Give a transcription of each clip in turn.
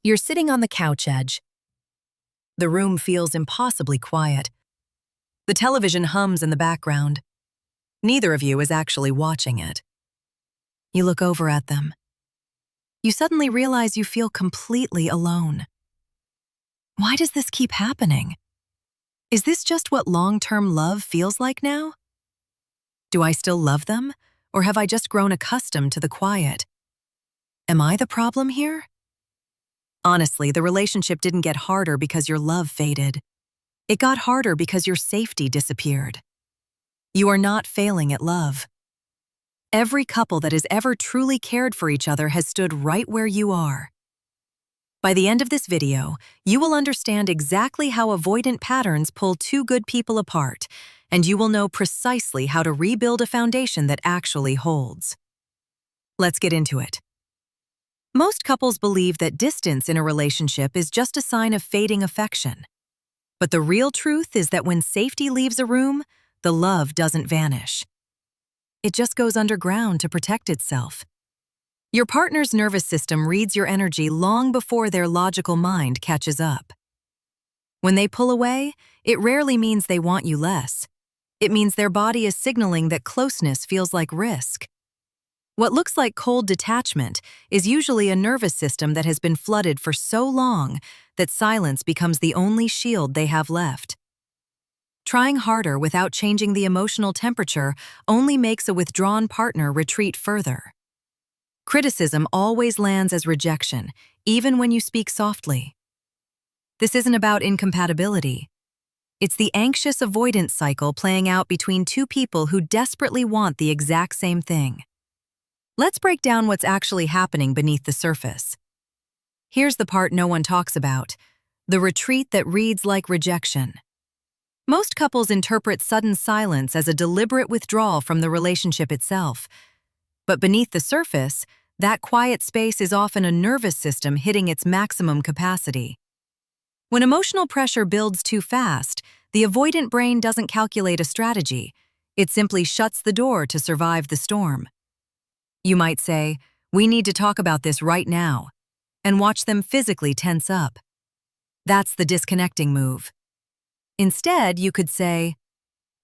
You're sitting on the couch edge. The room feels impossibly quiet. The television hums in the background. Neither of you is actually watching it. You look over at them. You suddenly realize you feel completely alone. Why does this keep happening? Is this just what long-term love feels like now? Do I still love them, or have I just grown accustomed to the quiet? Am I the problem here? Honestly, the relationship didn't get harder because your love faded. It got harder because your safety disappeared. You are not failing at love. Every couple that has ever truly cared for each other has stood right where you are. By the end of this video, you will understand exactly how avoidant patterns pull two good people apart, and you will know precisely how to rebuild a foundation that actually holds. Let's get into it. Most couples believe that distance in a relationship is just a sign of fading affection. But the real truth is that when safety leaves a room, the love doesn't vanish. It just goes underground to protect itself. Your partner's nervous system reads your energy long before their logical mind catches up. When they pull away, it rarely means they want you less. It means their body is signaling that closeness feels like risk. What looks like cold detachment is usually a nervous system that has been flooded for so long that silence becomes the only shield they have left. Trying harder without changing the emotional temperature only makes a withdrawn partner retreat further. Criticism always lands as rejection, even when you speak softly. This isn't about incompatibility. It's the anxious avoidance cycle playing out between two people who desperately want the exact same thing. Let's break down what's actually happening beneath the surface. Here's the part no one talks about: the retreat that reads like rejection. Most couples interpret sudden silence as a deliberate withdrawal from the relationship itself. But beneath the surface, that quiet space is often a nervous system hitting its maximum capacity. When emotional pressure builds too fast, the avoidant brain doesn't calculate a strategy. It simply shuts the door to survive the storm. You might say, "We need to talk about this right now," and watch them physically tense up. That's the disconnecting move. Instead, you could say,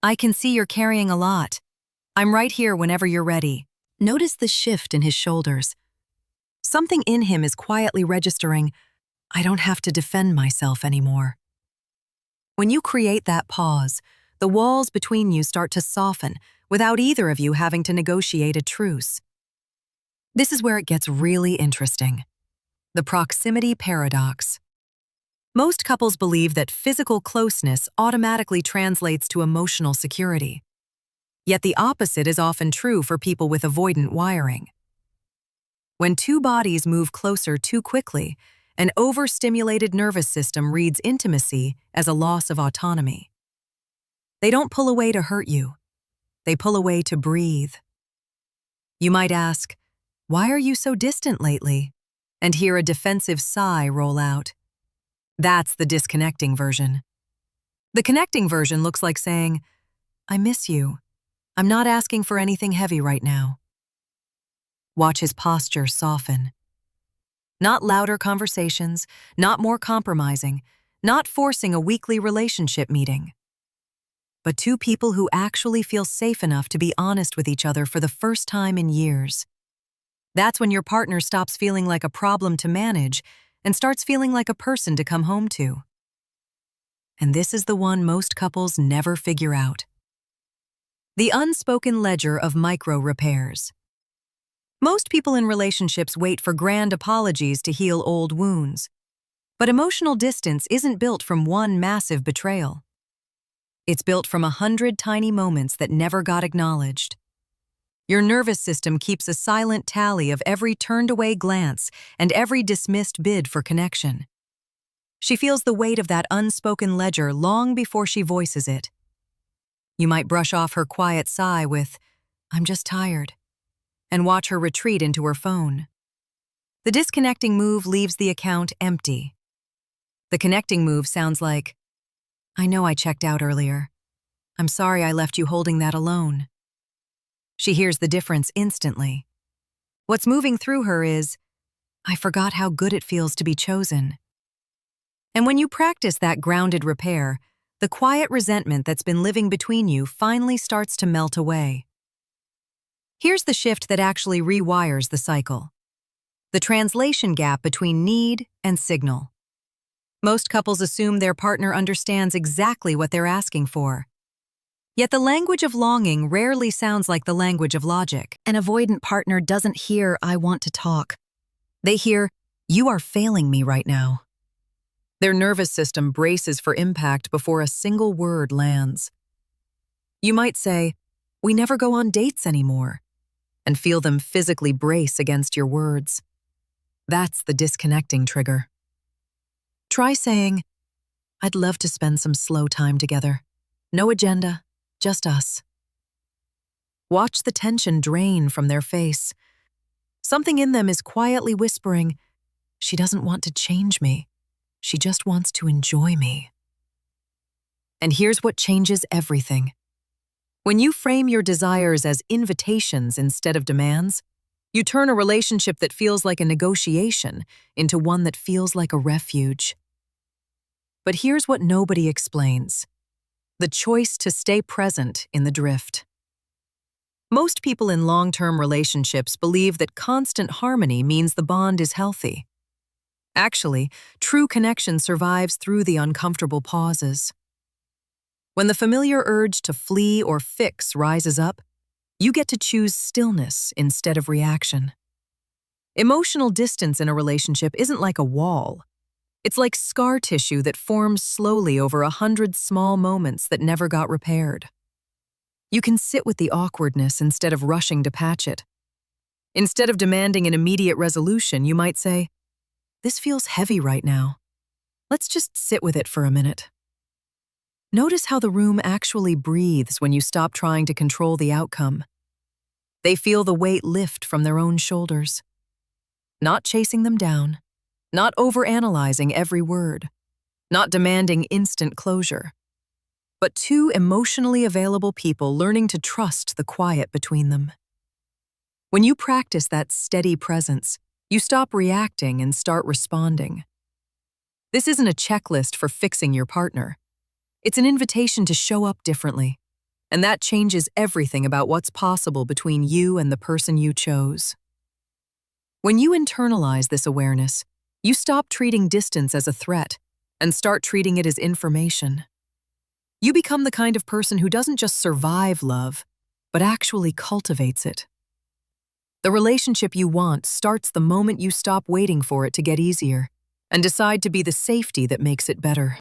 "I can see you're carrying a lot. I'm right here whenever you're ready." Notice the shift in his shoulders. Something in him is quietly registering, "I don't have to defend myself anymore." When you create that pause, the walls between you start to soften without either of you having to negotiate a truce. This is where it gets really interesting. The proximity paradox. Most couples believe that physical closeness automatically translates to emotional security. Yet the opposite is often true for people with avoidant wiring. When two bodies move closer too quickly, an overstimulated nervous system reads intimacy as a loss of autonomy. They don't pull away to hurt you. They pull away to breathe. You might ask, "Why are you so distant lately?" and hear a defensive sigh roll out. That's the disconnecting version. The connecting version looks like saying, "I miss you. I'm not asking for anything heavy right now." Watch his posture soften. Not louder conversations, not more compromising, not forcing a weekly relationship meeting. But two people who actually feel safe enough to be honest with each other for the first time in years. That's when your partner stops feeling like a problem to manage and starts feeling like a person to come home to. And this is the one most couples never figure out. The unspoken ledger of micro-repairs. Most people in relationships wait for grand apologies to heal old wounds. But emotional distance isn't built from one massive betrayal. It's built from 100 tiny moments that never got acknowledged. Your nervous system keeps a silent tally of every turned-away glance and every dismissed bid for connection. She feels the weight of that unspoken ledger long before she voices it. You might brush off her quiet sigh with, "I'm just tired," and watch her retreat into her phone. The disconnecting move leaves the account empty. The connecting move sounds like, "I know I checked out earlier. I'm sorry I left you holding that alone." She hears the difference instantly. What's moving through her is, I forgot how good it feels to be chosen. And when you practice that grounded repair, the quiet resentment that's been living between you finally starts to melt away. Here's the shift that actually rewires the cycle: the translation gap between need and signal. Most couples assume their partner understands exactly what they're asking for. Yet the language of longing rarely sounds like the language of logic. An avoidant partner doesn't hear, "I want to talk." They hear, "You are failing me right now." Their nervous system braces for impact before a single word lands. You might say, "We never go on dates anymore," and feel them physically brace against your words. That's the disconnecting trigger. Try saying, "I'd love to spend some slow time together. No agenda, just us." Watch the tension drain from their face. Something in them is quietly whispering, "She doesn't want to change me. She just wants to enjoy me." And here's what changes everything. When you frame your desires as invitations instead of demands, you turn a relationship that feels like a negotiation into one that feels like a refuge. But here's what nobody explains: the choice to stay present in the drift. Most people in long-term relationships believe that constant harmony means the bond is healthy. Actually, true connection survives through the uncomfortable pauses. When the familiar urge to flee or fix rises up, you get to choose stillness instead of reaction. Emotional distance in a relationship isn't like a wall. It's like scar tissue that forms slowly over 100 small moments that never got repaired. You can sit with the awkwardness instead of rushing to patch it. Instead of demanding an immediate resolution, you might say, "This feels heavy right now. Let's just sit with it for a minute." Notice how the room actually breathes when you stop trying to control the outcome. They feel the weight lift from their own shoulders. Not chasing them down, not overanalyzing every word, not demanding instant closure, but two emotionally available people learning to trust the quiet between them. When you practice that steady presence, you stop reacting and start responding. This isn't a checklist for fixing your partner. It's an invitation to show up differently, and that changes everything about what's possible between you and the person you chose. When you internalize this awareness, you stop treating distance as a threat and start treating it as information. You become the kind of person who doesn't just survive love, but actually cultivates it. The relationship you want starts the moment you stop waiting for it to get easier and decide to be the safety that makes it better.